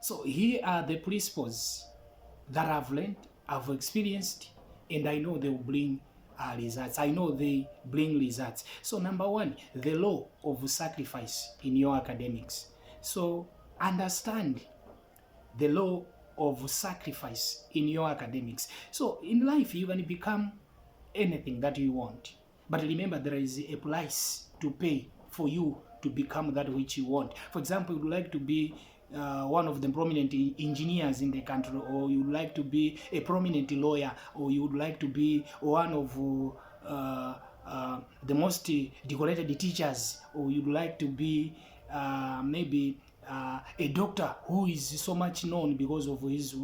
So here are the principles that I've learned, I've experienced, and I know they will bring results. I know they bring results. So number one, the law of sacrifice in your academics. So understand the law of sacrifice in your academics. So in life, you can become anything that you want. But remember, there is a price to pay for you to become that which you want. For example, you would like to be one of the prominent engineers in the country, or you would like to be a prominent lawyer, or you would like to be one of the most decorated teachers, or you'd like to be maybe a doctor who is so much known because of his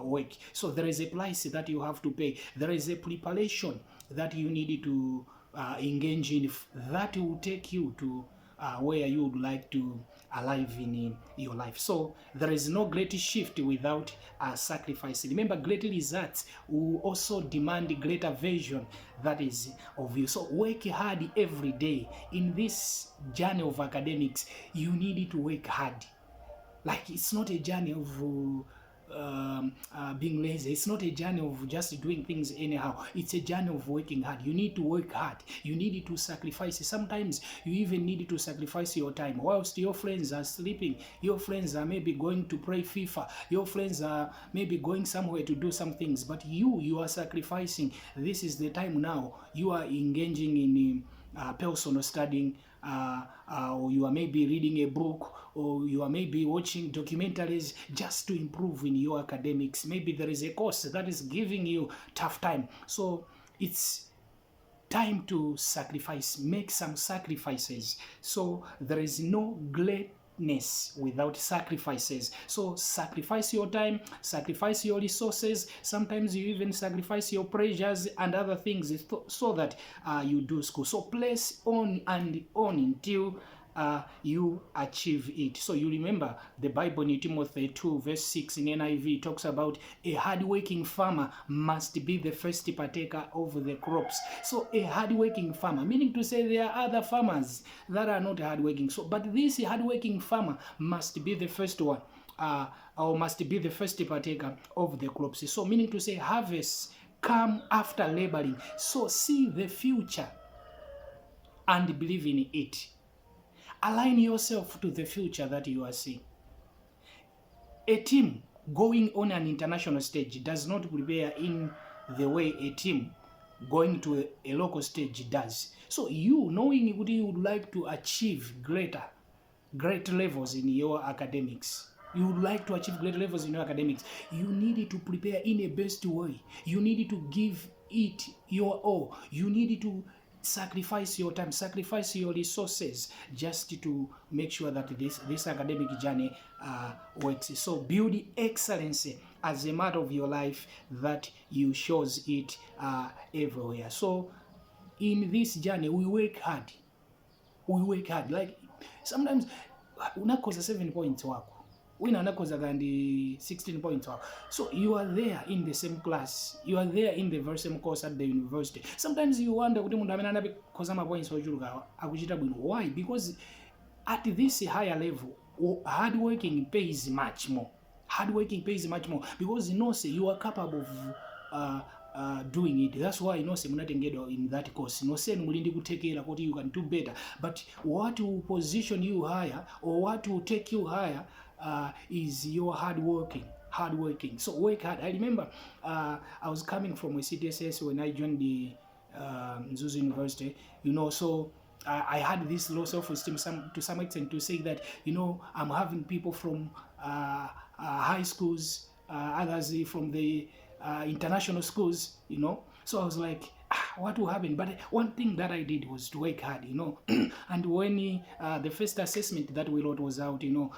work. So there is a price that you have to pay. There is a preparation that you need to engage in that will take you to where you would like to arrive in your life. So there is no great shift without sacrifice. Remember, great results will also demand greater version that is of you. So work hard every day. In this journey of academics, you need to work hard. Like, it's not a journey of being lazy. It's not a journey of just doing things anyhow. It's a journey of working hard. You need to work hard. You need to sacrifice. Sometimes you even need to sacrifice your time. Whilst your friends are sleeping, your friends are maybe going to play FIFA, your friends are maybe going somewhere to do some things, but you are sacrificing. This is the time now you are engaging in personal studying, or you are maybe reading a book, or you are maybe watching documentaries just to improve in your academics. Maybe there is a course that is giving you tough time. So it's time to sacrifice, make some sacrifices. So there is no greatness without sacrifices. So sacrifice your time, sacrifice your resources. Sometimes you even sacrifice your pleasures and other things so that you do school. So place on and on until you achieve it. So you remember the Bible in Timothy 2 verse 6 in NIV talks about a hardworking farmer must be the first partaker of the crops. So a hardworking farmer, meaning to say there are other farmers that are not hardworking. So, but this hardworking farmer must be the first one, or must be the first partaker of the crops. So meaning to say harvests come after laboring. So see the future and believe in it. Align yourself to the future that you are seeing. A team going on an international stage does not prepare in the way a team going to a local stage does. So you, knowing what you would like to achieve great levels in your academics, you would like to achieve great levels in your academics, you need to prepare in a best way. You need to give it your all. You need to sacrifice your time, sacrifice your resources just to make sure that this academic journey works. So build excellence as a matter of your life that you shows it everywhere. So in this journey, we work hard. We work hard. Like sometimes unakosa 7 points wako, wina anakoza kandi 16 points wako. So you are there in the same class, you are there in the very same course at the university. Sometimes you wonder kuti mundu amene anakoza ma points ochuluka akuchita bwino. Why? Because at this higher level, hard working pays much more. Hard working pays much more because you know say you are capable of doing it. That's why you know say munatengedwa in that course. You know say mulindi kutekera kuti you can do better. But what will position you higher or what will take you higher is your hard working. So work hard. I remember I was coming from a CTSS when I joined the Mzuzu University, you know, so I had this low self-esteem to some extent to say that, you know, I'm having people from high schools, others from the international schools, you know. So I was like, what will happen? But one thing that I did was to work hard, you know. And when the first assessment that we wrote was out, you know,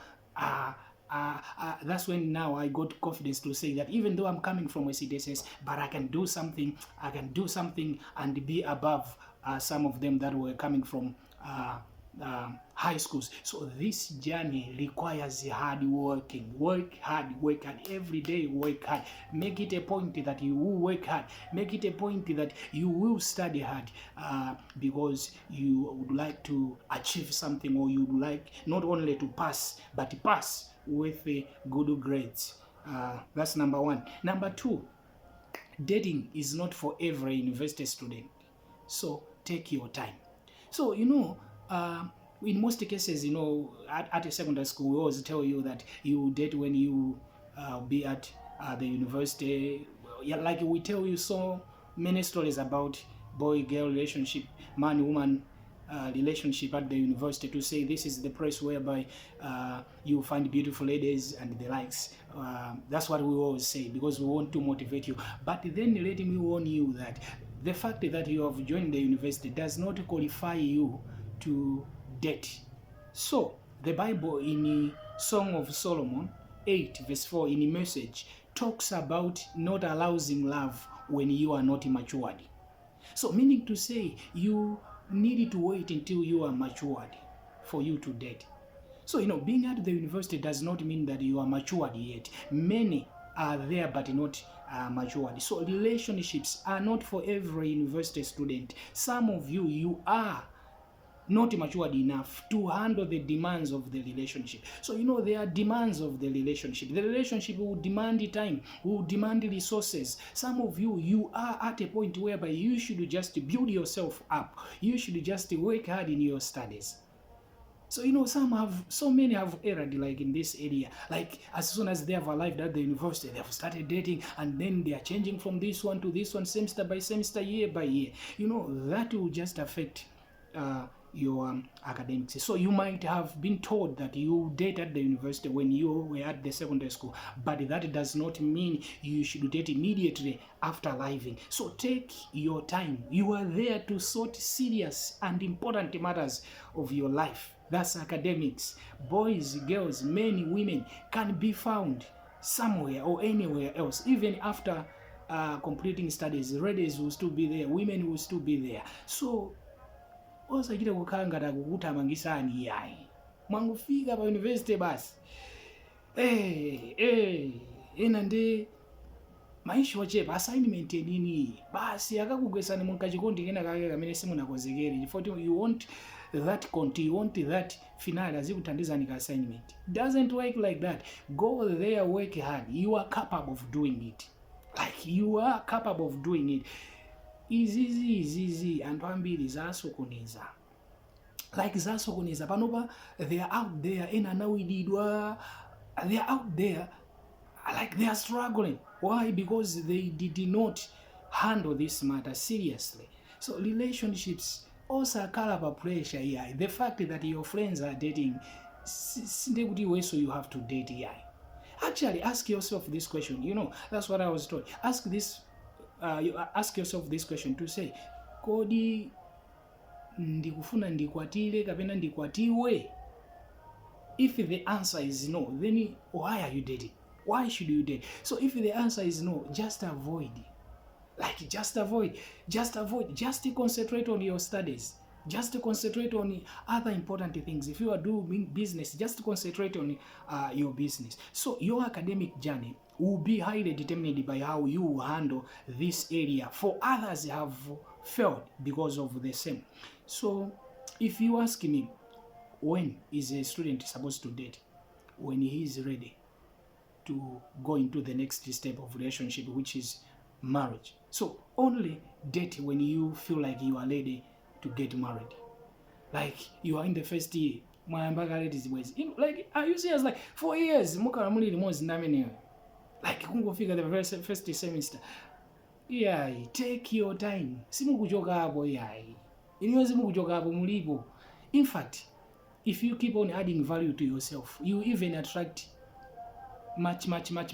that's when now I got confidence to say that even though I'm coming from a CDSS, but I can do something and be above some of them that were coming from high schools. So this journey requires hard working. Work hard every day. Work hard. Make it a point that you will work hard. Make it a point that you will study hard, because you would like to achieve something, or you would like not only to pass but pass with good grades. That's number one. Number two, dating is not for every university student. So take your time. So, in most cases, at a secondary school, we always tell you that you date when you be at the university. Yeah, like we tell you so many stories about boy-girl relationship, man-woman relationship at the university, to say this is the place whereby you find beautiful ladies and the likes. That's what we always say, because we want to motivate you. But then let me warn you that the fact that you have joined the university does not qualify you to date. So the Bible in Song of Solomon 8 verse 4 in a message talks about not arousing love when you are not matured. So meaning to say, you need to wait until you are matured for you to date. So, being at the university does not mean that you are matured yet. Many are there but not matured. So relationships are not for every university student. Some of you are not matured enough to handle the demands of the relationship. So, there are demands of the relationship. The relationship will demand time, will demand resources. Some of you are at a point whereby you should just build yourself up. You should just work hard in your studies. So, so many have erred, like in this area. Like, as soon as they have arrived at the university, they have started dating, and then they are changing from this one to this one, semester by semester, year by year. That will just affect your academics. So you might have been told that you date at the university when you were at the secondary school, but that does not mean you should date immediately after arriving. So take your time. You are there to sort serious and important matters of your life. That's academics. Boys, girls, men, women can be found somewhere or anywhere else. Even after completing studies, ladies will still be there, women will still be there. So osachita kukhala ngati akukuthamangisani yayi, mwangufika pa university basi ena ndi maisha ochepa, assignment nini basi akakugwesani munkachikondi kena kake kamene simunakonzekere, chifukwa you want that conti, you want that finale azikuthandizani ka assignment. Doesn't work like that. Go there, work hard. You are capable of doing it. Like, you are capable of doing it. Izizi anthu ambiri zasokoniza, like zasokoniza panopa. They are out there ena anawididwa, they are out there like they are struggling. Why? Because they did not handle this matter seriously. So relationships also akhala pa pressure here. The fact that your friends are dating, sinde kuti iwe so you have to date here. Actually, ask yourself this question. That's what I was told. You ask yourself this question to say, kodi ndikufuna ndikwatire kapena ndikwatiwe? If the answer is no, then why are you dating? Why should you date? So if the answer is no, just avoid. Like, just avoid. Just concentrate on your studies. Just concentrate on other important things. If you are doing business, just concentrate on your business. So your academic journey will be highly determined by how you handle this area. For others have failed because of the same. So if you ask me, when is a student supposed to date? When he is ready to go into the next step of relationship, which is marriage. So only date when you feel like you are ready to get married. Like, you are in the first year, like, are you serious? Like 4 years like kungofika the first semester. Yeah, take your time. Simukuchoka hapo yayi. Iliyo simukuchoka hapo mulipo. In fact, if you keep on adding value to yourself, you even attract much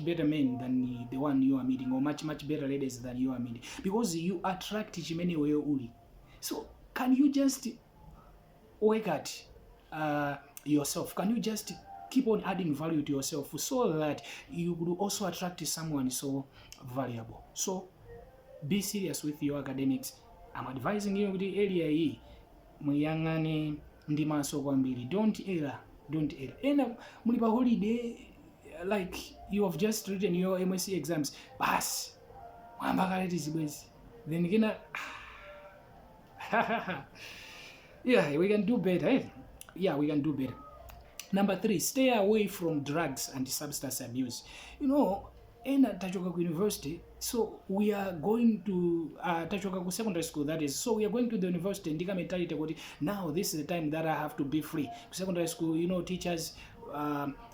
better men than the one you are meeting, or much better ladies than you are meeting, because you attract chimene wewe uli. So can you just work at yourself? Can you just keep on adding value to yourself so that you could also attract someone so valuable? So be serious with your academics. I'm advising you the area hii muyangane ndi maso kwambiri. Don't err. Ena mulipa holiday, like you have just written your MSc exams, bas mwambakale zibwezi, then kina yeah, we can do better. Yeah, we can do better. Number 3, stay away from drugs and substance abuse. You know, in tachoka university, so we are going to tachoka secondary school, that is, so we are going to the university ndika mentality kuti now this is the time that I have to be free. Secondary school, you know, teachers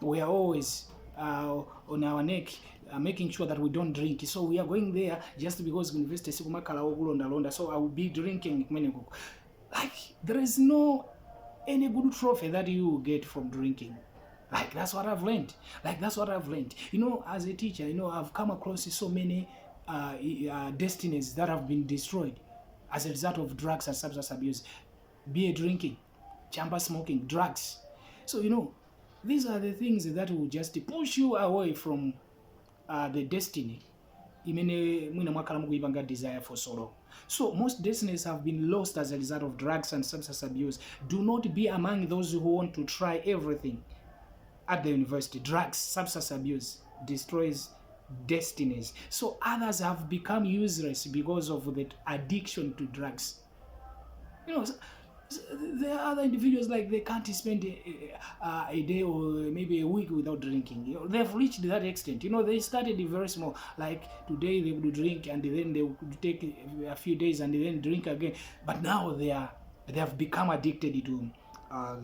we are always on our neck, making sure that we don't drink. So we are going there just because university sikumakala okulonda, so I will be drinking. Like, there is no any good trophy that you get from drinking. Like, that's what I've learned. You know, as a teacher, you know, I've come across so many destinies that have been destroyed as a result of drugs and substance abuse, beer drinking, chamber smoking, drugs. So, you know, these are the things that will just push you away from the destiny imene mwina mwakhala mukuipanga desire for so long. So most destinies have been lost as a result of drugs and substance abuse. Do not be among those who want to try everything at the university. Drugs, substance abuse destroys destinies. So others have become useless because of the addiction to drugs. You know, there are other individuals, like, they can't spend a day or maybe a week without drinking. You know, they've reached that extent. You know, they started very small, like today they would drink and then they would take a few days and then drink again, but now they have become addicted to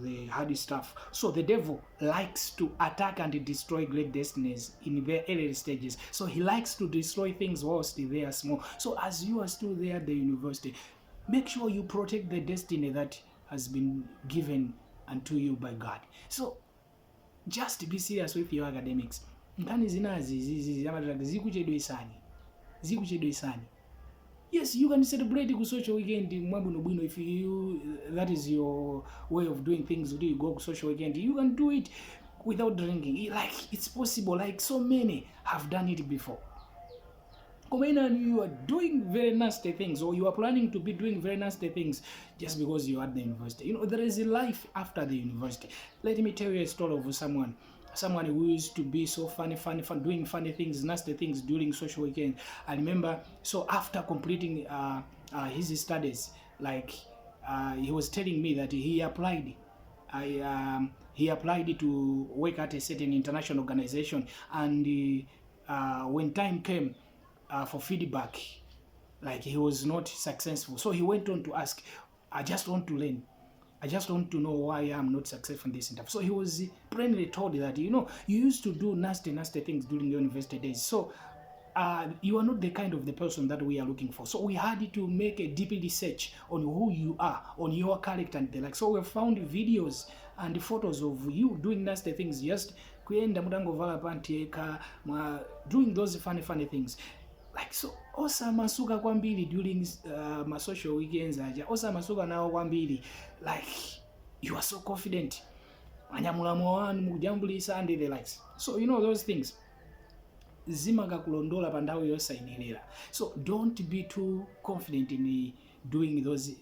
the hard stuff. So the devil likes to attack and destroy great destinies in their early stages. So he likes to destroy things whilst they are small. So as you are still there at the university, make sure you protect the destiny that has been given unto you by God. So just be serious with your academics. Nkani zinazi zikuchedwesani. Yes, you can celebrate ku social weekend mwabwino if you that is your way of doing things. You go to social weekend, you can do it without drinking. Like, it's possible. Like, so many have done it before. And you are doing very nasty things, or you are planning to be doing very nasty things just because you are at the university. You know, there is a life after the university. Let me tell you a story of someone who used to be so funny, doing funny things, nasty things during social weekend. I remember, so after completing his studies, like, he was telling me that he applied to work at a certain international organization, and when time came for feedback, like, he was not successful. So he went on to ask, I just want to learn. I just want to know why I'm not successful in this interview. So he was plainly told that, you know, you used to do nasty things during the university days. So you are not the kind of the person that we are looking for. So we had to make a deep research on who you are, on your character and the like. So we found videos and photos of you doing nasty things, just kuenda mutangovala pantieka, doing those funny things. Like, so osamasuka kwambiri during my social weekends aja, osamasuka nawo kwambiri, like, you are so confident, anyamulamo wanu mujambulisa and the likes. So, you know, those things zimakakulondola pandawo yosainirira. So don't be too confident in doing those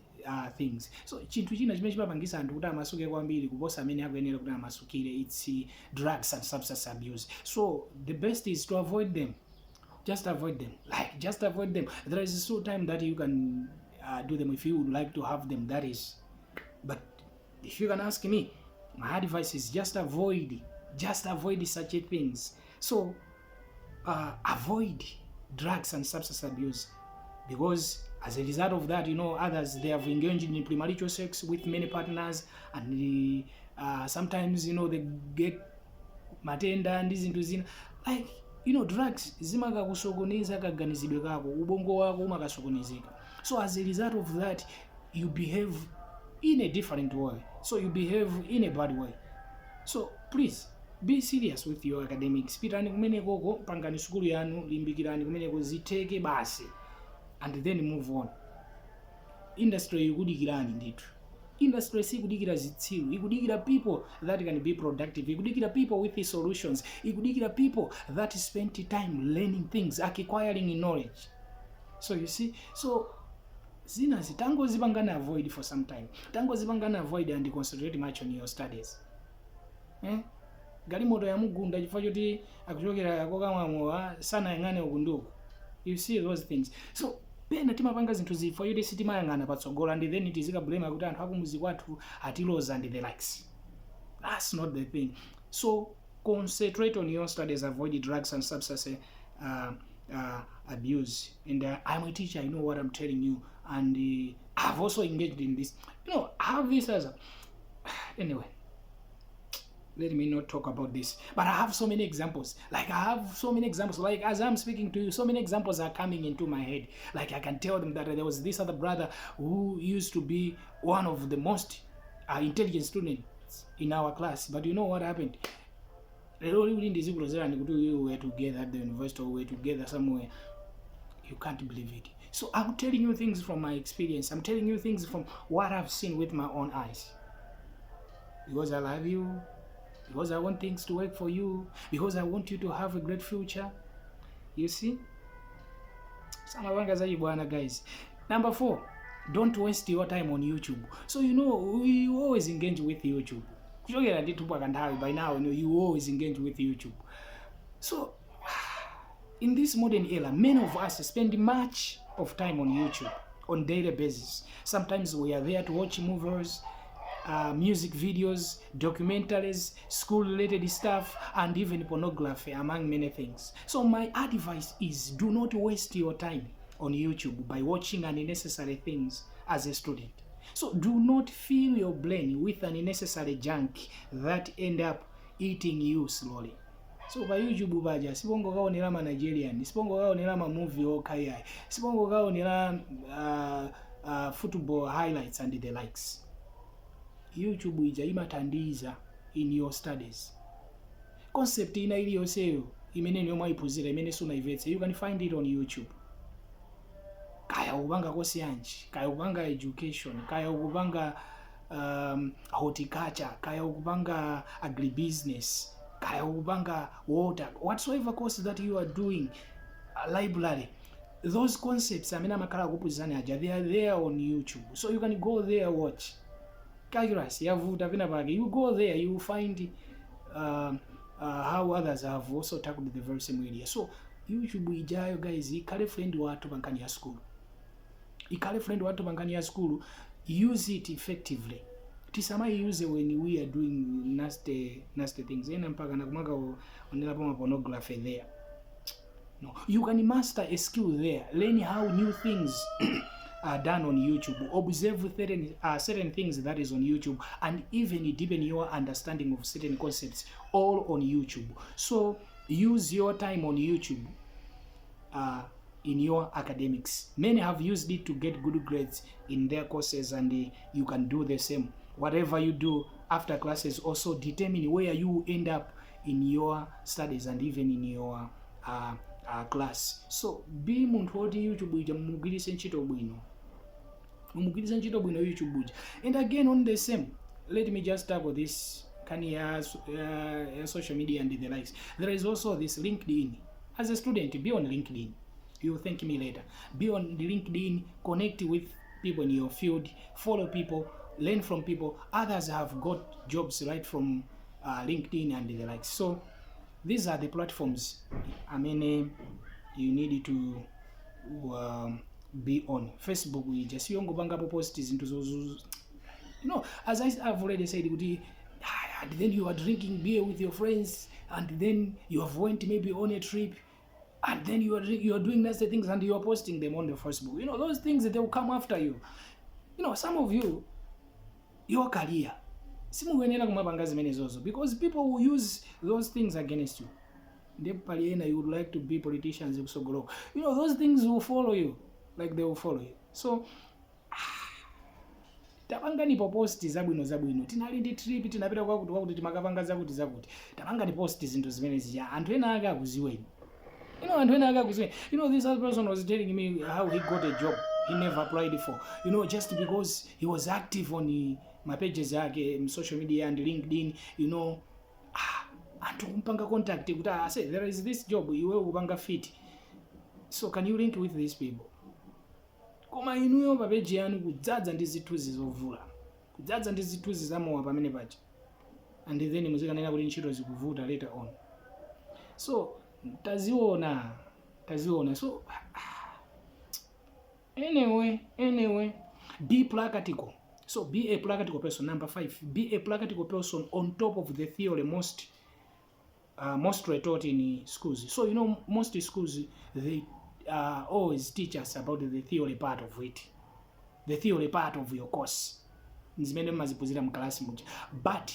things. So chinthu china chimene chimapangisa anthu kuti amasuke kwambiri kuposa amene akuyenera kuti amasukire, it's drugs and substance abuse. So the best is to avoid them. Just avoid them. Like, just avoid them. There is still time that you can do them if you would like to have them, that is. But if you can ask me, my advice is just avoid such things. So avoid drugs and substance abuse, because as a result of that, you know, others, they have engaged in premarital sex with many partners, and sometimes, you know, they get matenda and these into zina. Like, you know, drugs zimakakusokoneza kaganizidwe kako, ubongo wako umakasokonezeka. So as a result of that, you behave in a different way. So you behave in a bad way. So please be serious with your academics. Pitani kumene koko, pangani sukulu yanu, limbikirani kumene ziteke basi, and then move on. Industry ikudikirani ndithu. Industry sikudikira zitsiru, ikudikira people that can be productive, ikudikira people with the solutions, ikudikira people that spend time learning things, acquiring knowledge. So you see, so zinazi tango zipangana avoid for some time. Tango zipangana avoid and concentrate much on your studies. Galimoto ya mugunda chifukwa choti akuchokera kokamwa sana yang'ane ukunduko. You see those things. So pena timapanga zinthu zifo yoti sitimayang'ana patsogolo, and then tizika blame kuti anthu akumuzi kwathu atiloza and the likes. That's not the thing. So concentrate on your studies, avoid drugs and substance abuse. And I'm a teacher, I know what I'm telling you. And I've also engaged in this. I have this as a... Anyway, let me not talk about this. But I have so many examples. Like, as I'm speaking to you, so many examples are coming into my head. Like, I can tell them that there was this other brother who used to be one of the most intelligent students in our class. But you know what happened? We were together at the university, or we were together somewhere. You can't believe it. So I'm telling you things from my experience. I'm telling you things from what I've seen with my own eyes. Because I love you. Because I want things to work for you. Because I want you to have a great future. You see? Guys. Number 4, don't waste your time on YouTube. So we always engage with YouTube. By now, you always engage with YouTube. So in this modern era, many of us spend much of time on YouTube on daily basis. Sometimes we are there to watch movies, music videos, documentaries, school-related stuff, and even pornography, among many things. So my advice is, do not waste your time on YouTube by watching unnecessary things as a student. So do not fill your brain with unnecessary junk that end up eating you slowly. So by YouTube baja sibongo kaonera ma Nigerian, sibongo kaonera ma movie okayai, sibongo kaonera football highlights and the likes. YouTube ija imatandiza in your studies. Concept ina ili yoseyo imene niyo mwaipuzira imene suna ivetse, you can find it on YouTube. Kaya ubanga kosi yanji, kaya ubanga education, kaya ubanga horticulture, kaya ubanga agribusiness, kaya ubanga water, whatsoever course that you are doing, library, those concepts amena makala kupuzana aja, they are there on YouTube. So you can go there, watch. Calculus, you go there, you will find how others have also tackled the very same area. So YouTube ijayo guys, ikale friend watu bankani ya school. Ikale friend watu bankani ya school, use it effectively. Tisama use when we are doing nasty things. Ena mpaka nakumaga onela poma pornography there. No, you can master a skill there. Learn how new things are done on YouTube. Observe certain things that is on YouTube, and even deepen your understanding of certain concepts, all on YouTube. So use your time on YouTube in your academics. Many have used it to get good grades in their courses, and you can do the same. Whatever you do after classes also determine where you end up in your studies and even in your class. So be muntu oti YouTube ija mugwirise ntchito bwino. Mugwirise ntchito bwino YouTube uja. And again on the same, let me just tackle this social media and the likes. There is also this LinkedIn. As a student, be on LinkedIn. You will thank me later. Be on LinkedIn, connect with people in your field, follow people, learn from people. Others have got jobs right from LinkedIn and the likes. So these are the platforms you need to be on. Facebook, we just banga post into those, as I've already said, and then you are drinking beer with your friends, and then you have went maybe on a trip, and then you are doing nasty things and you are posting them on the Facebook. Those things that they will come after you. Some of you, your career, because people will use those things against you. You would like to be politicians, those things will follow you, like they will follow you. So tapangani post zabwino tinali ndi trip tinapita kwakuti timakapanga zakuti tapangani post zinthu zimene zija anthu ena ake akuziweni. This other person was telling me how he got a job he never applied for, just because he was active on my pages yake social media and LinkedIn, anthu kumpanga contact kuti I say there is this job iwe ukupanga fit, so can you link with these people? Koma inuyo pa page yanu kudzaza ndi zithunzi zovula, kudzaza ndi zithunzi zamowa pamene paja, and then muzikanena kuti ntchito zikuvuta later on. So taziona. So anyway, be practical. So be a practical person. Number 5, be a practical person on top of the theory most taught in schools. So most schools, they always teach us about the theory part of it, the theory part of your course, zimene mazipuzira mu class muja, but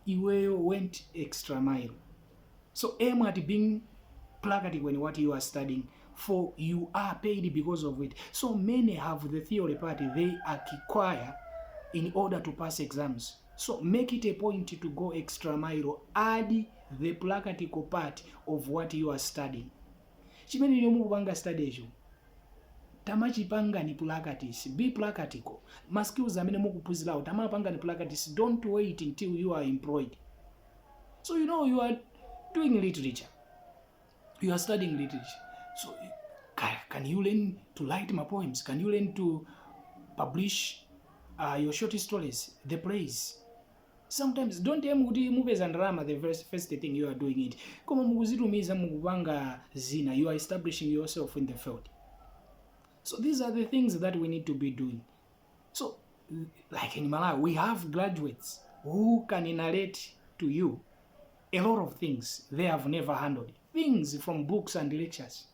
iweyo went extra mile. So aim at being practical in what you are studying, for you are paid because of it. So many have the theory part they acquire in order to pass exams. So make it a point to go extra mile, add the practical part of what you are studying. Chimene mukupanga study echo tamachipanga ni practice. Be practical. Ma skills amene mukuphunzirawo tamapanga ni practice. Don't wait until you are employed. So you are doing literature, you are studying literature. So can you learn to write my poems? Can you learn to publish your short stories, the plays? Sometimes don't aim kuti mupeza ndalama the first thing you are doing it. Koma mukuzitumiza mukupanga zina, you are establishing yourself in the field. So these are the things that we need to be doing. So like in Malawi, we have graduates who can narrate to you a lot of things they have never handled. Things from books and lectures.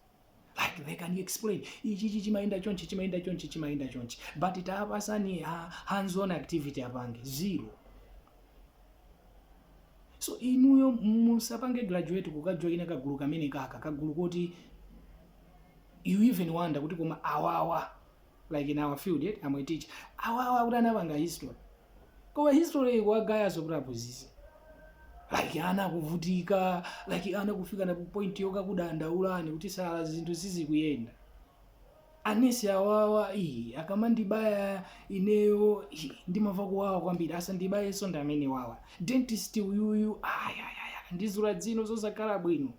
Like they can explain, ichi chimaenda chonchi, chimaenda chonchi, chimaenda chonchi. But it havasani hands-on activity apange, zero. So inuyo musapange graduate kukajoina kagulu kamene kagulu kuti you even wonder kuti koma awawa, like in our field, I'm a teacher, awawa kuti anapanga history. Koma history kwagaya sokuphunzitsa. Like ana kuvutika, like ana kufika na point yoka kudandaulani kuti sala zinthu sizikuyenda. Anesi awawa akamandibaya ineyo ndimava kuwawa kwambiri, asa ndibaye so ndamene wawa. Dentist uyuyu ndizula dzino zosakhala bwino.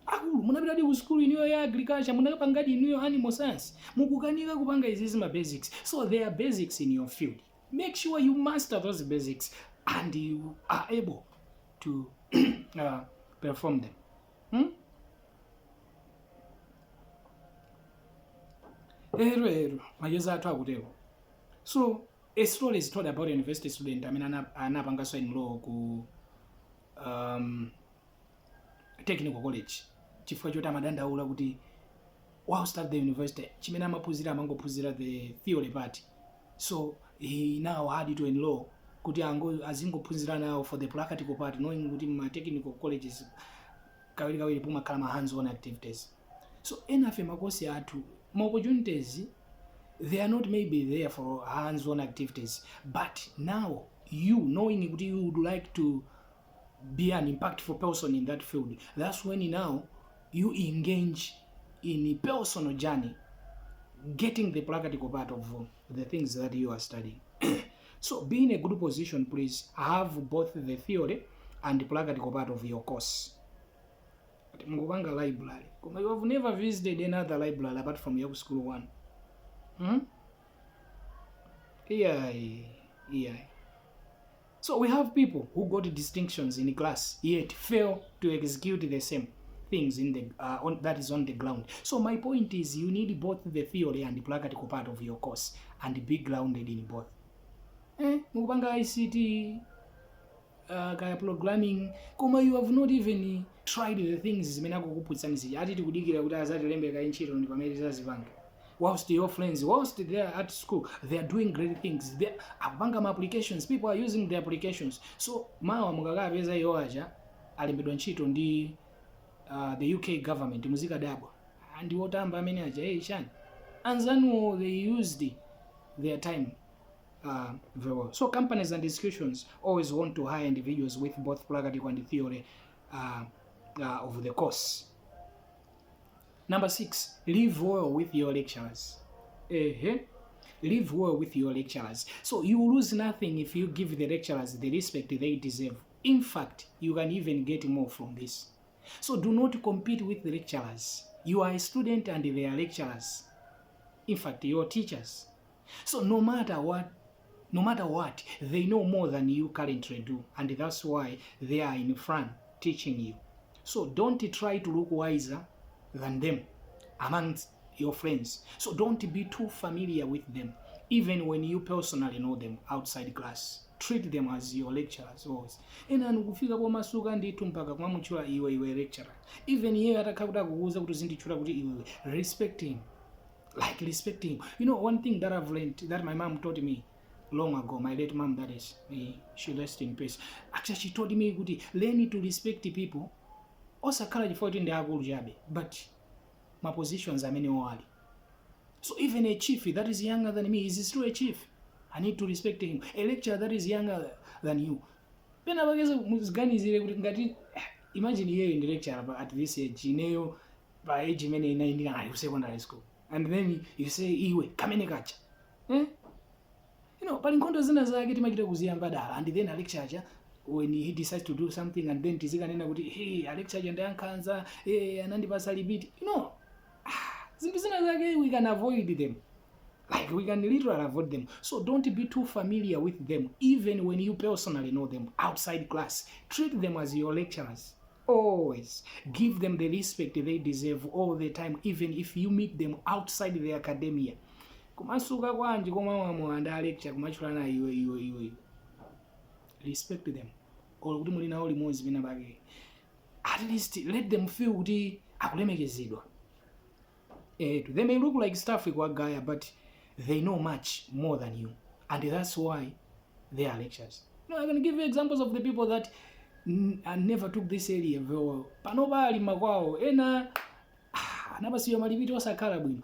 Akulu munapita ku school iniyo ya agriculture, munapangadi iniyo animal science, mukukanika kupanga izizi ma basics. So there are basics in your field. Make sure you master those basics and you are able to perform them. Mayeza athu akutero. So a story is told about a university student amene anapanganso in law ku technical college. Chifukwa choti amadandaula kuti while start the university chimene amaphunzira amangophunzira the theory part. So he now had to enroll kuti azingophunzira nawo for the practical part, knowing kuti ma technical colleges kawiri pumakhala ma hands-on activities. So enafe makosi athu ma opportunities, they are not maybe there for hands-on activities, but now you knowing kuti you would like to be an impactful person in that field, that's when now you engage in a personal journey, getting the practical part of the things that you are studying. So be in a good position, please have both the theory and the practical part of your course. Mukupanga library, you have never visited another library apart from your school one. Yeah. So we have people who got distinctions in class yet fail to execute the same things in the that is on the ground. So my point is, you need both the theory and the practical part of your course and be grounded in both. Mukupanga ICT, kaya programming, koma you have not even tried the things zimene akukuputsanisi ati tikudikira kuti azatilembeka intchito ndi pamene tizazipanga. Whilst your friends, whilst they are at school, they are doing great things. They are applications. People are using the applications. So mawa mukakapeza iyo aja alembedwa ntchito ndi the UK government muzika dabwa and wotamba amene aja chani anzanu, they used their time very well. So companies and institutions always want to hire individuals with both practical and theory of the course. Number 6, live well with your lecturers. Live well with your lecturers. So you lose nothing if you give the lecturers the respect they deserve. In fact, you can even get more from this. So do not compete with the lecturers. You are a student and they are lecturers. In fact, your teachers. So no matter what, they know more than you currently do, and that's why they are in front teaching you. So don't try to look wiser than them amongst your friends. So don't be too familiar with them. even when you personally know them outside class. Treat them as your lecturers always. Ena nkufika po masuka ndithu mpaka kumamutchula iwe lecturer. Even yeye atakhakuta kukuza kuti zindichula kuti iwe, respect him. Like respect him. You know, one thing that I've learned, that my mom taught me long ago, my late mom, that is, she rest in peace. Actually, she told me kuti learn to respect people. Also, college for in the agul jabe, but my positions are many wali. So even a chief that is younger than me is still a chief. I need to respect him. A lecturer that is younger than you. Imagine here in the lecture at this age, by age many in secondary school. And then you say, Iwe, kamene kacha. You know, but in zina zake timakita kuziyamba dala. And then a lecturer, when he decides to do something, and then tizika nena kuti, hey, a lecturer ndayankanza, hey, anandi pasalibiti. You know, zina zake we can avoid them. Like we can literally avoid them. So don't be too familiar with them, even when you personally know them outside class. Treat them as your lecturers. Always give them the respect they deserve all the time, even if you meet them outside the academia. Kumasuka kwanji koma mwanda lecture kumachulana iwe. Respect them. Or kuti muli nawo limodzi pena pake. At least let them feel kuti akulemekezedwa. They may look like stuff kwa Gaia, but they know much more than you, and that's why they are lecturers. You know, I can give you examples of the people that never took this area well. Panobali makwao ena anabasiyo malipiti osakhala bwino.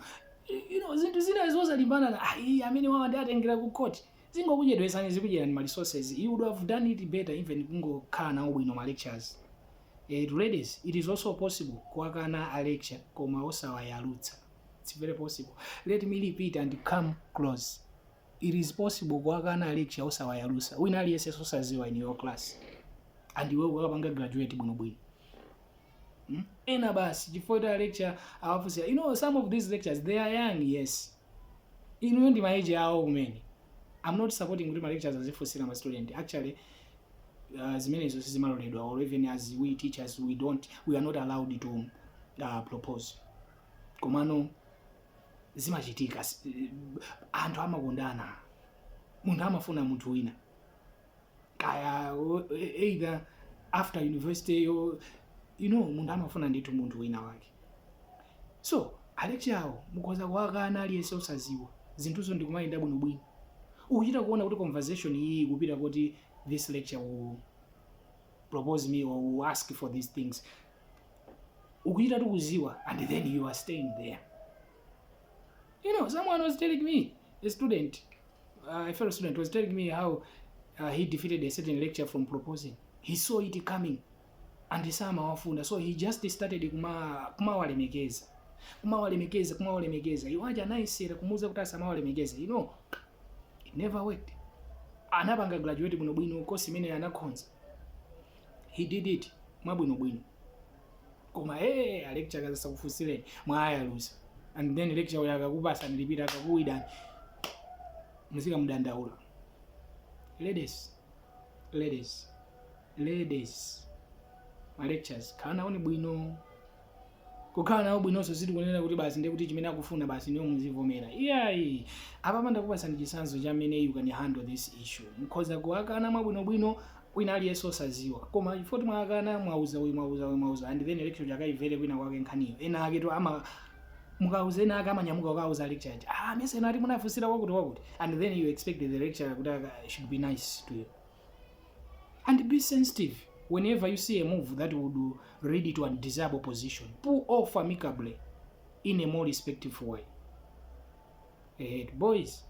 You know, zinthu zina zosalimbana na amene wawa ndatengera ku court. Zingokudyedwesani zikujera ni resources. You would have done it better even kungokhala nawo bwino ma lectures. Ladies, it is also possible kuwakana a lecture koma osawayalutsa. It's very possible. Let me repeat and come close. It is possible kuwakana a lecture osawayalutsa. Wina aliyese sosaziwa in your class. And you will have graduate bwino. Ena basi chifukwa lecture officer. You know, some of these lectures they are young, yes. In my age are many. I'm not supporting my lectures as if I'm a student. Actually, as many as or even as we teachers, we are not allowed to propose. Komano zimachitika anthu amakondana. Munthu amafuna munthu wina. Kaya either after university or munthu amafuna ndithu munthu wina wake. So, a lecture awo mukoza kuwakana aliyese osaziwa. Zinthuzo ndikumayenda bwinobwino. Uchita kuona kuti conversation iyi kupita kuti this lecture will propose me or will ask for these things. Ukuchita tukuziwa and then you are staying there. You know, someone was telling me, a fellow student was telling me how he defeated a certain lecture from proposing. He saw it coming and he saw mawafunda. So he just started kumawalemekeza. Iwaja naisera kumuza kutasa mawalemekeza. You know, it never worked. Anapanga graduate bwino course imene anakhonza. He did it mabwino. Koma a lecture kaza kufusire mwayalusa. And then lecture yakakupasa nilipita akakuida muzika mudandaula. Ladies, my lectures kana oni bwino kukhala nawo bwinonso ziti kunena kuti basi ndiye kuti chimene akufuna basi ndiyo muzivomera. Apa panda kupasa ndi chisanzo chamene you can handle this issue. Mkhoza kuwakana mwabwinobwino wina aliyense osaziwa. Koma ifoti mwakana mwauza and then lecture yakaivere kwina kwake nkhaniyo. Ena aketo mukauza ena ake amanyamuka ukauza lecture. Mese nati munafusira wakuti. And then you expect the lecturer kuti should be nice to you. And be sensitive. Whenever you see a move that would lead to a desirable position, pull off amicably in a more respectful way. Boys,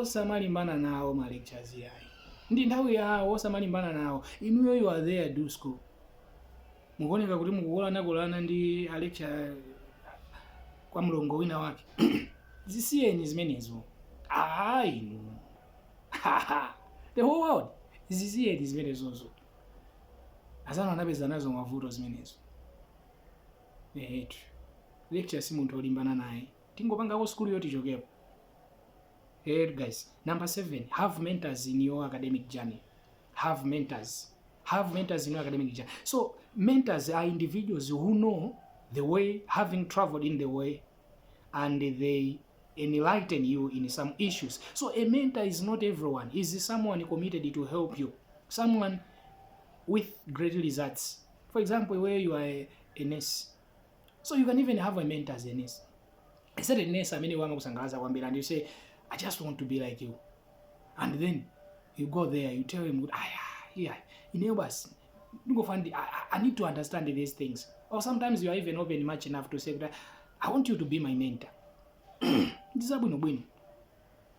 samalimbana nawo ma lectures yayi. Ndi nthawi yawo samalimbana nawo. Inuyo you are there do school. Mukoneka kuti mukukolana ndi a lecture kwa mlongo wina wake. Zisiyeni zimenezo. The whole world zisiyeni zimenezozo. Azana anapeza nazo mavuto zimenezo. Lecture si munthu olimbana naye. Tingopanga ko school yoti chokepo. Guys, number 7, have mentors in your academic journey. Have mentors in your academic journey. So, mentors are individuals who know the way, having traveled in the way, and they enlighten you in some issues. So a mentor is not everyone. Is someone committed to help you, someone with great results. For example, where you are a nurse, so you can even have a mentor as a nurse. I said a nurse, and you say, I just want to be like you. And then you go there, you tell him, yeah, neighbors, I need to understand these things. Or sometimes you are even open much enough to say that I want you to be my mentor.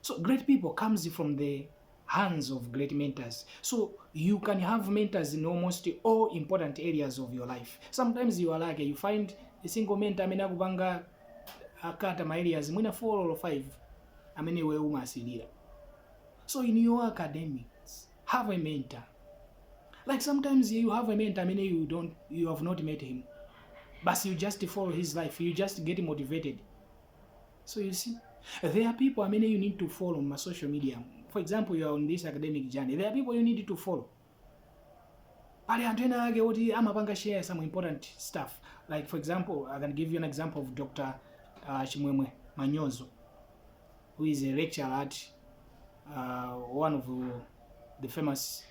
So great people comes from the hands of great mentors. So you can have mentors in almost all important areas of your life. Sometimes you are lucky, you find a single mentor amenakupanga akata ma areas mwina 4 or 5 amene we umasilira. So in your academics, have a mentor. Like sometimes you have a mentor, you have not met him, but you just follow his life, you just get motivated. So you see, there are people you need to follow on my social media. For example, you are on this academic journey. There are people you need to follow. I'm share some important stuff. Like for example, I can give you an example of Dr. Chimwemwe Manyozo, who is a lecturer at one of the famous,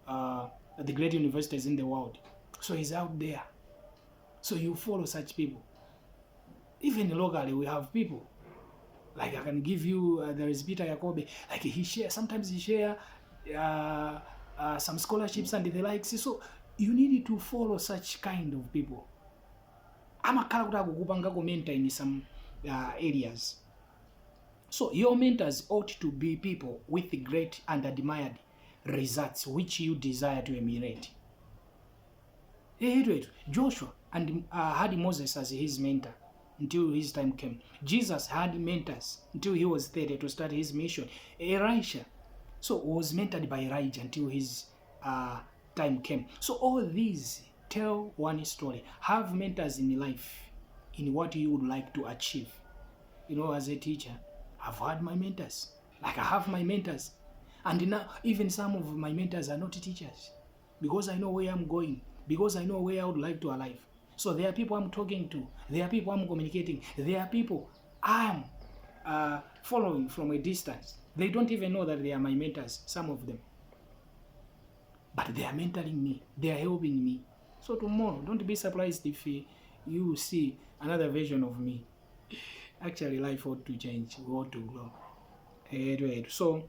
the great universities in the world. So he's out there. So you follow such people. Even locally, we have people. Like I can give you, there is Peter Yakobe. Like sometimes he share some scholarships and the likes. So you need to follow such kind of people. Amakala kukupanga mentor in some areas. So your mentors ought to be people with great and admired results which you desire to emulate. Joshua had Moses as his mentor until his time came. Jesus had mentors until he was 30 to start his mission. Elisha was mentored by Elijah until his time came. So all these tell one story. Have mentors in life in what you would like to achieve. As a teacher, I've had my mentors. Like I have my mentors. And now even some of my mentors are not teachers, because I know where I'm going, because I know where I would like to arrive. So there are people I'm talking to, there are people I'm communicating, there are people I'm following from a distance. They don't even know that they are my mentors, some of them. But they are mentoring me, they are helping me. So tomorrow, don't be surprised if you see another version of me. Actually, life ought to change, we ought to grow. So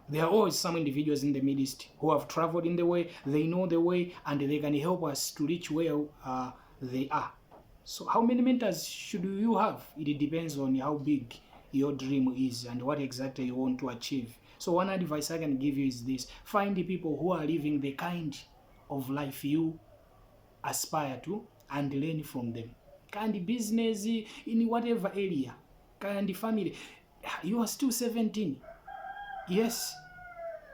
there are always some individuals in the midst who have traveled in the way, they know the way, and they can help us to reach where they are. So how many mentors should you have? It depends on how big your dream is and what exactly you want to achieve. So one advice I can give you is this: find the people who are living the kind of life you aspire to and learn from them. Kind business in whatever area, kind family. You are still 17. Yes,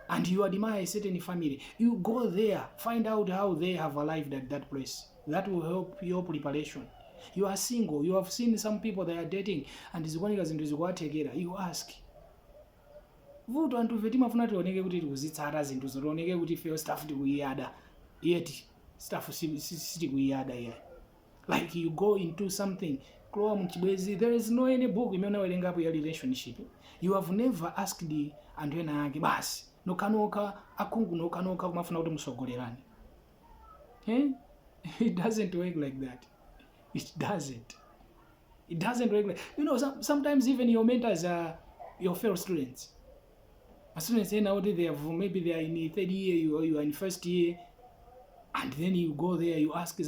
and you admire a certain family. You go there, find out how they have arrived at that place. That will help your preparation. You are single, you have seen some people that are dating, and you ask, vuto anthu ife timafuna tioneke kuti tikuzitsata zinthu zotoneke kuti ife staff tikuyiyada, yet staff sitikuyiyada here. Like you go into something, there is no any book imene unawerengapo ya relationship. You have never asked anthu ena ake basi nokanoka akhungu nokanoka kumafuna kuti musogolerani. It doesn't work like that. It doesn't work like, sometimes even your mentors are your fellow students. Students nowadays they have, maybe they are in the 3rd year, you are in 1st year, and then you go there, you ask in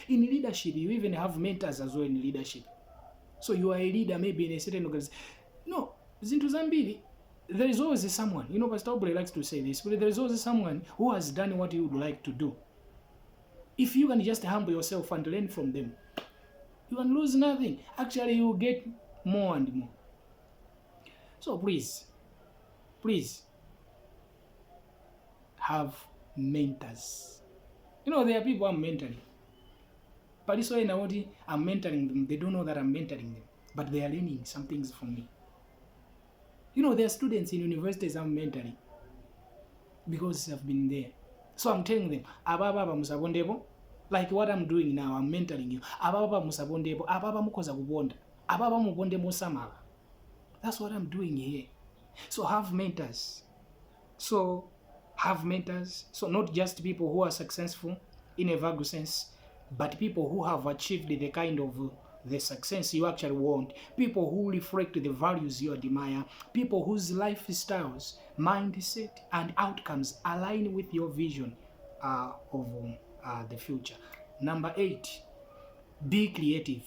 leadership. You even have mentors as well in leadership. So you are a leader maybe in a certain organization. No, zintu zambiri. There is always someone, Pastor Aubrey likes to say this, but there is always someone who has done what you would like to do. If you can just humble yourself and learn from them, you can lose nothing. Actually, you get more and more. So please have mentors. There are people I'm mentoring, but it's why I'm mentoring them. They don't know that I'm mentoring them, but they are learning some things from me. There are students in universities I'm mentoring because I've been there. So I'm telling them, ababa musabondebo, like what I'm doing now, I'm mentoring you. Ababa musabondebo, ababa mukoza kubonda. ababa mukonde mosamala. That's what I'm doing here. So have mentors. So not just people who are successful in a vague sense, but people who have achieved the kind of the success you actually want, people who reflect the values you admire, people whose lifestyles, mindset, and outcomes align with your vision of the future. Number 8, be creative.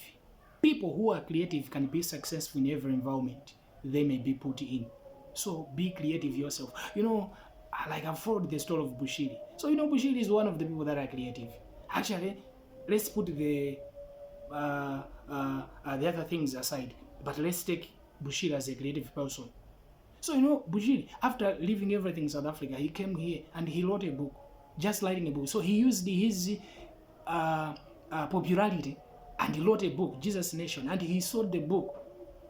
People who are creative can be successful in every environment they may be put in. So be creative yourself. Like I've followed the story of Bushiri. So Bushiri is one of the people that are creative. Actually, let's put the other things aside, but let's take Bushiri as a creative person. So Bushiri, after leaving everything in South Africa, he came here and he wrote a book, just writing a book. So he used his popularity and he wrote a book, Jesus Nation, and he sold the book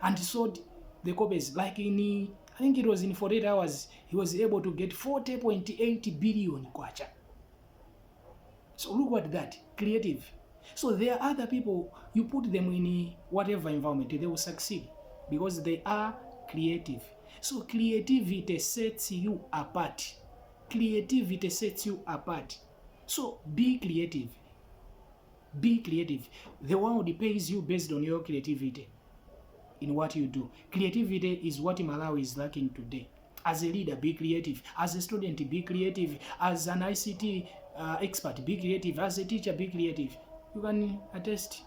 and sold the copies. Like I think it was in 48 hours, he was able to get 40.8 billion kwacha. So look at that, creative. So there are other people, you put them in whatever environment, they will succeed because they are creative. So creativity sets you apart. Creativity sets you apart. So be creative. Be creative. The world pays you based on your creativity in what you do. Creativity is what Malawi is lacking today. As a leader, be creative. As a student, be creative. As an ICT expert, be creative. As a teacher, be creative. You can attest.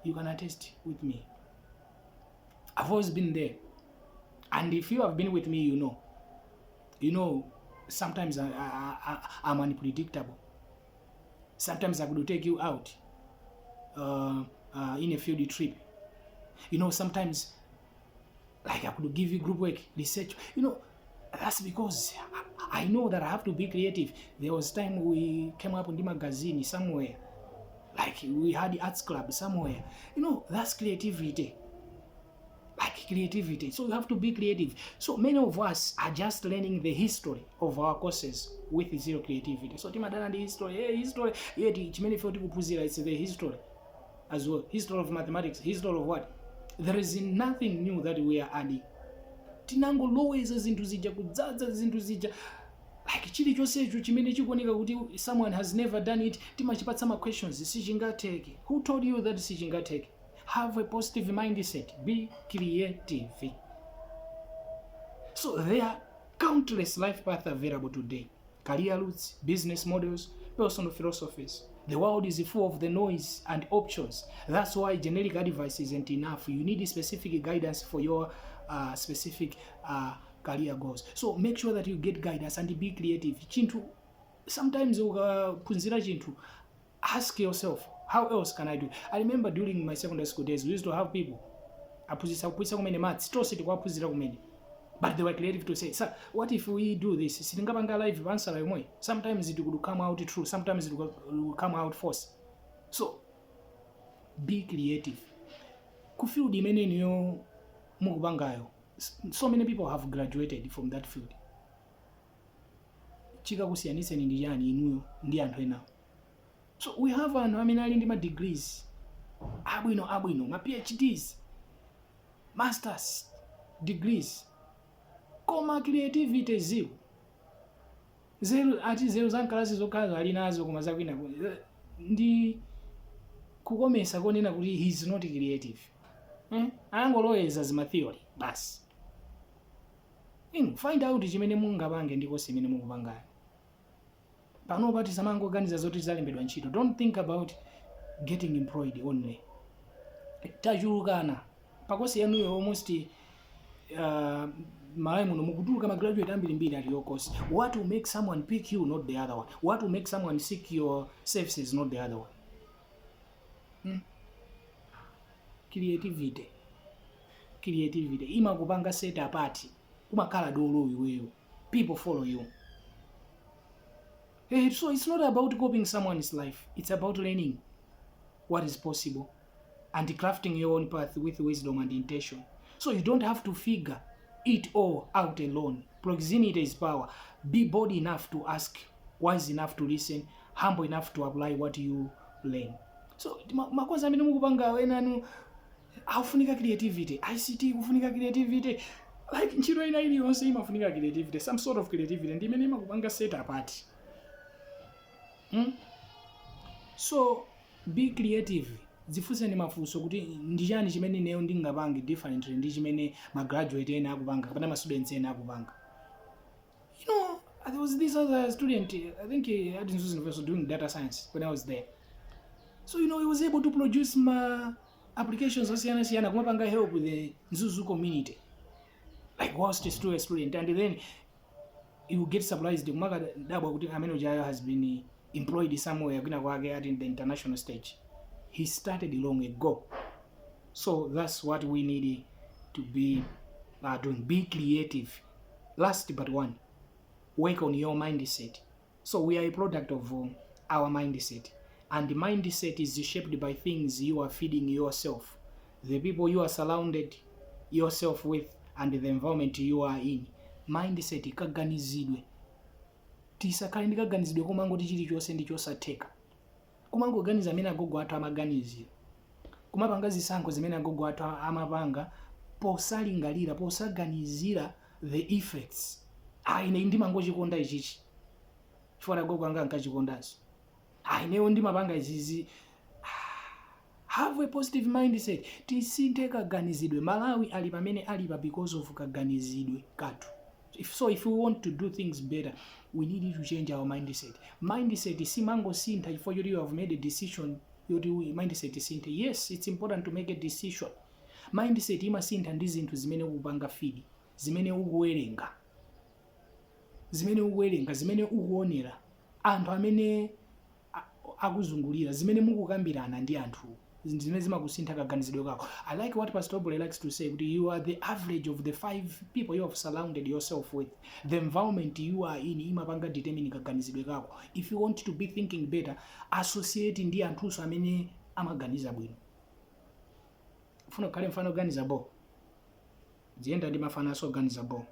You can attest with me. I've always been there. And if you have been with me, you know, sometimes I'm unpredictable. Sometimes I could take you out in a field trip. Sometimes like I could give you group work, research. That's because I know that I have to be creative. There was time we came up in the magazine somewhere. Like we had the arts club somewhere. That's creativity. Like creativity. So you have to be creative. So many of us are just learning the history of our courses with zero creativity. So timadana the history, chimene foti kupuzira, it's the history as well. History of mathematics, history of what? There is nothing new that we are adding. Tinangoloweza zinthu zija kudzaza zinthu zija like chilichonsecho chimene chikuoneka kuti someone has never done it, timachipatsa ma questions sichingateke. Who told you that sichingateke? Have a positive mindset. Be creative. So there are countless life paths available today. Career routes, business models, personal philosophies. The world is full of the noise and options. That's why generic advice isn't enough. You need specific guidance for your specific career goals. So make sure that you get guidance and be creative. Sometimes ukaphunzira chinthu, ask yourself, how else can I do? I remember during my secondary school days, we used to have people aphunzitsa kumene maths, tonse tikuwaphunzira kumene. But they were creative to say, sir, what if we do this? Sitingapanga live answer yomwe. Sometimes it will come out true, sometimes it will come out false. So be creative. Ku field imene niyo mukupangayo, so many people have graduated from that field. Chikakusiyaniseni ndi yani inuyo ndi anthu enawo. So we have ali ndi ma degrees abwino ma PhDs, masters degrees, koma creativity zero zankalasi zokhazo ali nazo koma zakwina ndi kukomesa konena kuti he is not creative. Angoloweza zima theory basi. Find out chimene mungapange ndiko simene mukupangayo. Pano pati samangoganiza zoti zalembedwa ntchito. Don't think about getting employed only. Tachulukana pakosi yanuyo almost malawi muno mukutuluka magraduate ambirimbiri at your course. What will make someone pick you, not the other one? What will make someone seek your services, not the other one? Creativity imakupanga set apart. Umakhala dolo iweyo. People follow you. So it's not about copying someone's life. It's about learning what is possible and crafting your own path with wisdom and intention. So you don't have to figure it all out alone. Proximity is power. Be bold enough to ask, wise enough to listen, humble enough to apply what you learn. So makozi amene mukupanga enanu akufunika creativity, ICT kufunika creativity, like ntchito ina iliyonse imafunika creativity, some sort of creativity ndi imene imakupanga set apart. So be creative. Zifuseni mafunso kuti ndi chani chimene neyo ndingapange differently ndi chimene ma graduate ena akupanga kapena ma students ena akupanga. You know, there was this other student, I think at University doing data science when I was there. So you know, he was able to produce my applications osiyana kumapanga help with the Nzuzu community, like whilst still a student, and then you get surprised kumaka dabwa kuti amene ujayo has been employed somewhere kwina kwake at the international stage. He started long ago. So that's what we need to be doing. Be creative. Last but one, work on your mindset. So we are a product of our mindset, and the mindset is shaped by things you are feeding yourself, the people you are surrounded yourself with, and the environment you are in. Mindset ikaganizidwe. Tisakale ndikaganizidwe kumangoti chilichonse ndi chosatheka. Kumangoganiza amene agogo athu amaganizira. Kumapanga zisankho zimene agogo athu amapanga posalingalira, posaganizira the effects. Ine ndimangochikonda ichichi chifukwa agogo anga ankachikondanso. Inewo ndimapanga izizi. Have a positive mindset. Tisinthe kaganizidwe. Malawi ali pamene alipa because of kaganizidwe kathu. If we want to do things better, we need to change our mindset. Mindset is simango sintha before you have made a decision. Mindset is sintha. Yes, it's important to make a decision. Mindset ima sintha ndi zinthu zimene ukupanga feed, zimene ukuwerenga, zimene ukuonera, anthu amene akuzungulira, zimene mukukambirana ndi anthu, zimene zimakusintha kaganizidwe kako. I like what Pastor Obole likes to say, you are the average of the 5 people you have surrounded yourself with. The environment you are in imapanga determine kaganizidwe kako. If you want to be thinking better, associate ndi anthu amene amaganiza bwino. Ufuna kale mfano organiza bo. Zienda ndi mafana so organiza bo.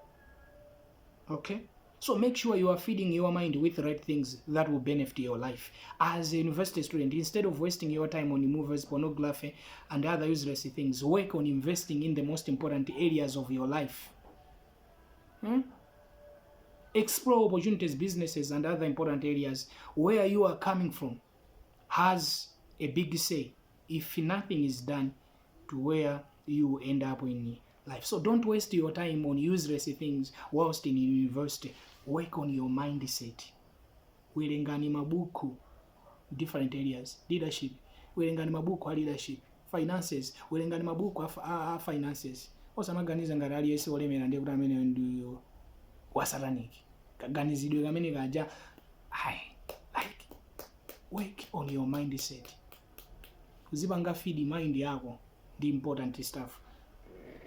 Okay? So make sure you are feeding your mind with the right things that will benefit your life. As a university student, instead of wasting your time on movies, pornography, and other useless things, work on investing in the most important areas of your life. Explore opportunities, businesses, and other important areas. Where you are coming from has a big say if nothing is done to where you end up in life. So don't waste your time on useless things whilst in university. Work on your mindset. Werengani mabuku, different areas. Leadership. Werengani mabuku leadership. Finances. Werengani mabuku finances. Osamaganiza ngarali yese olemera ndi kuti amene ndiyo wasataniki. Kaganizidwe kamene kaja. Like work on your mindset. Kuzipanga feed mind yako the important stuff.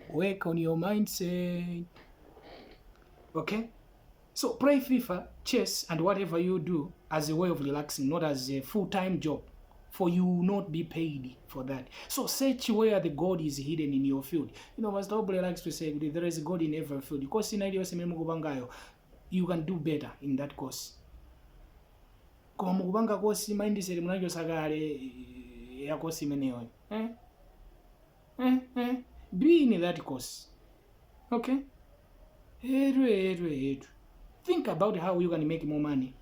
Work on your mindset. Okay? So play FIFA, chess, and whatever you do as a way of relaxing, not as a full-time job, for you will not be paid for that. So search where the God is hidden in your field. You know, Pastor Obole likes to say there is a God in every field. Because you can do better in that course. Koma mukupanga kosi mindset munacho sakale ya kosi imeneyo. Be in that course. Okay? Think about how you can make more money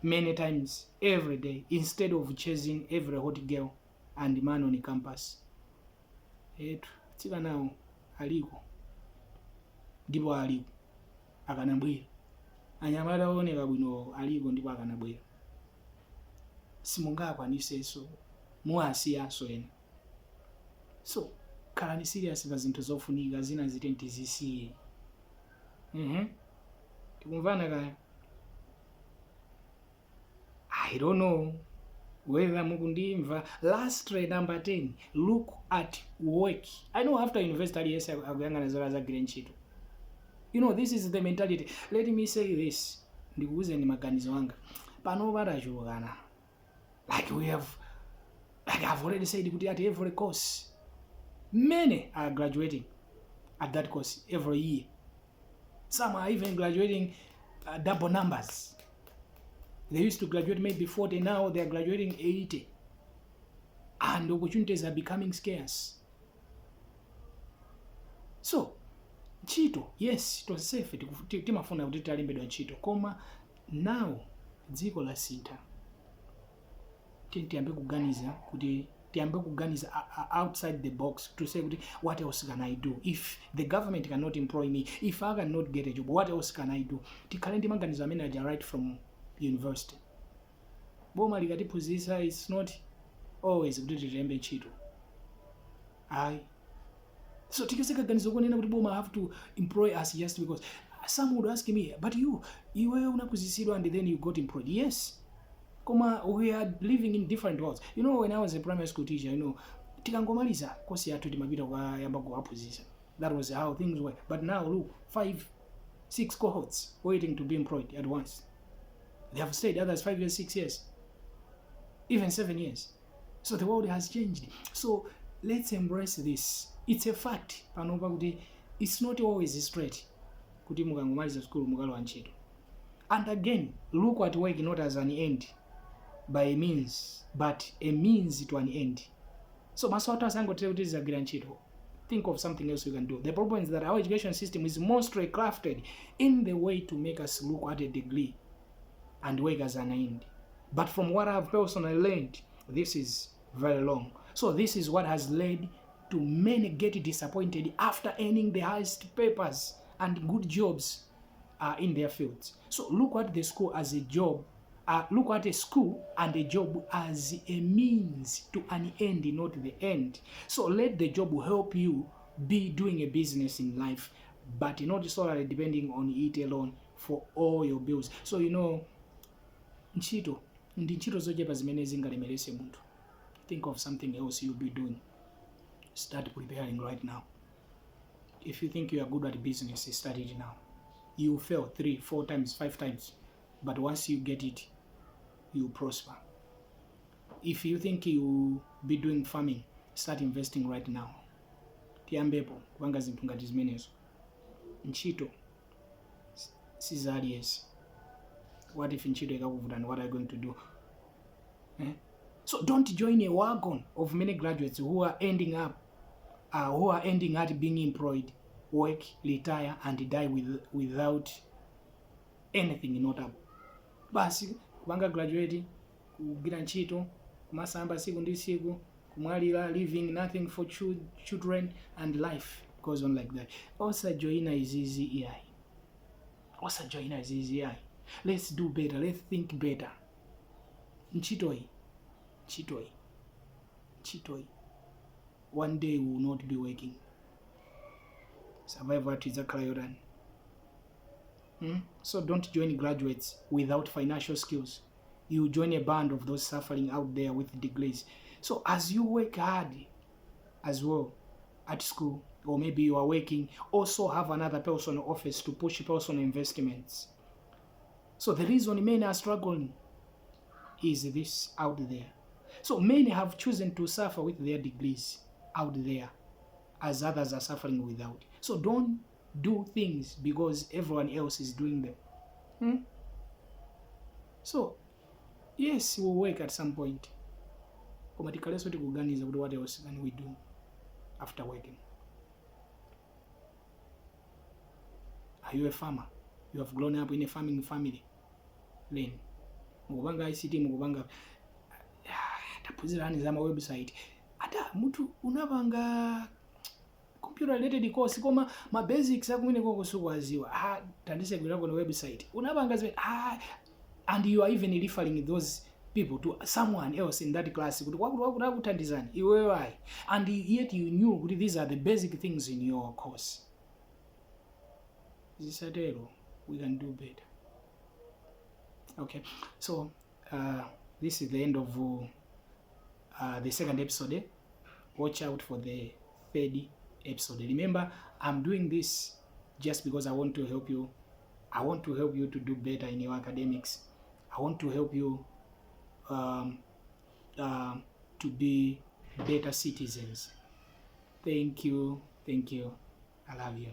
many times every day instead of chasing every hot girl and man on the campus. Tika nawo aliko. Ndipo aliko. Akanabwera. Anyamala oneka bwino aliko ndipo akanabwera. Simungakwanise so. Muasiyaso ena. So, khalani serious pa zinthu zofunika zina zitenti zisiye. Tikumvana kaya? I don't know whether mukundimva. Last trade number 10. Look at work. I know after university yes akuyangana zola za grade. You know, this is the mentality. Let me say this. Ndikuuze ni maganizo anga. Pano barajukana. Like I've already said kuti at every course. Many are graduating at that course every year. Some are even graduating double numbers. They used to graduate maybe 40, now they are graduating 80. and opportunities are becoming scarce. So ntchito, yes, tonsefe timafuna kuti talembedwa ntchito, koma now dziko lasintha. Tiyambe kuganiza kuti outside the box to say what else can I do if the government cannot employ me, if I cannot get a job, what else can I do? Tikhale ndi maganizo amene aja right from university. Boma likatiphunzitsa it's not always kuti tilembe ntchito. So tikiseka ganizo kunena kuti boma have to employ us just because some would ask me, but iwe unaphunzitsidwa and then you got employed. Yes. Koma we are living in different worlds. You know, when I was a primary school teacher, tikangomaliza kosi yathu timapita kuyamba kuwaphunzitsa. That was how things were. But now look, 5, 6 cohorts waiting to be employed at once. They have stayed, others 5 years, 6 years, even 7 years. So the world has changed. So let's embrace this. It's a fact. It's not always straight. Kuti mukangomaliza school mukalowa ntchito. And again, look at work not as an end by a means, but a means to an end. So maswata sangote kuti zagwira ntchito. Think of something else you can do. The problem is that our education system is mostly crafted in the way to make us look at a degree and work as an end. But from what I've personally learned, this is very long. So this is what has led to many get disappointed after earning the highest papers and good jobs in their fields. So look at the school as a job. Look at a school and a job as a means to an end, not the end. So let the job help you be doing a business in life, but not solely depending on it alone for all your bills. So ntchito zochepa zimene zingalemerese munthu. Think of something else you'll be doing. Start preparing right now. If you think you are good at business, start it now. You fail 3, 4 times, 5 times, but once you get it, you prosper. If you think you be doing farming, start investing right now. Tiyambepo kupanga zinthu ngati zimenezo. Ntchito sizalies. What if ntchito ikakuvuta, and what are you going to do? So don't join a wagon of many graduates who are ending up being employed, work, retire, and die without anything in order. Basi kupanga graduate, kugira ntchito, kumasamba siku ndi siku, kumwalira, living nothing for children, and life goes on like that. Also join is easy. Let's do better. Let's think better. Ntchitoi. One day we will not be working. Survival is a Crayoran. So don't join graduates without financial skills. You join a band of those suffering out there with degrees. So as you work hard as well at school, or maybe you are working, also have another personal office to push personal investments. So the reason many are struggling is this out there. So many have chosen to suffer with their degrees out there, as others are suffering without. So don't do things because everyone else is doing them. So yes, we'll work at some point. What else can we do after working? Are you a farmer? You have grown up in a farming family. Then mukubanga ICT, mukubanga tapuzirani za website. Ata mutu unapanga computer related course koma ma basics akumene kokosukwaziwa. Tandise kwira kwa website. Unapanga zime and you are even referring those people to someone else in that class. Wakutandizani iwewe why? And yet you knew these are the basic things in your course. Zisatero, we can do better. Okay, so this is the end of the second episode. Watch out for the third episode. Remember, I'm doing this just because I want to help you. I want to help you to do better in your academics. I want to help you to be better citizens. Thank you. I love you.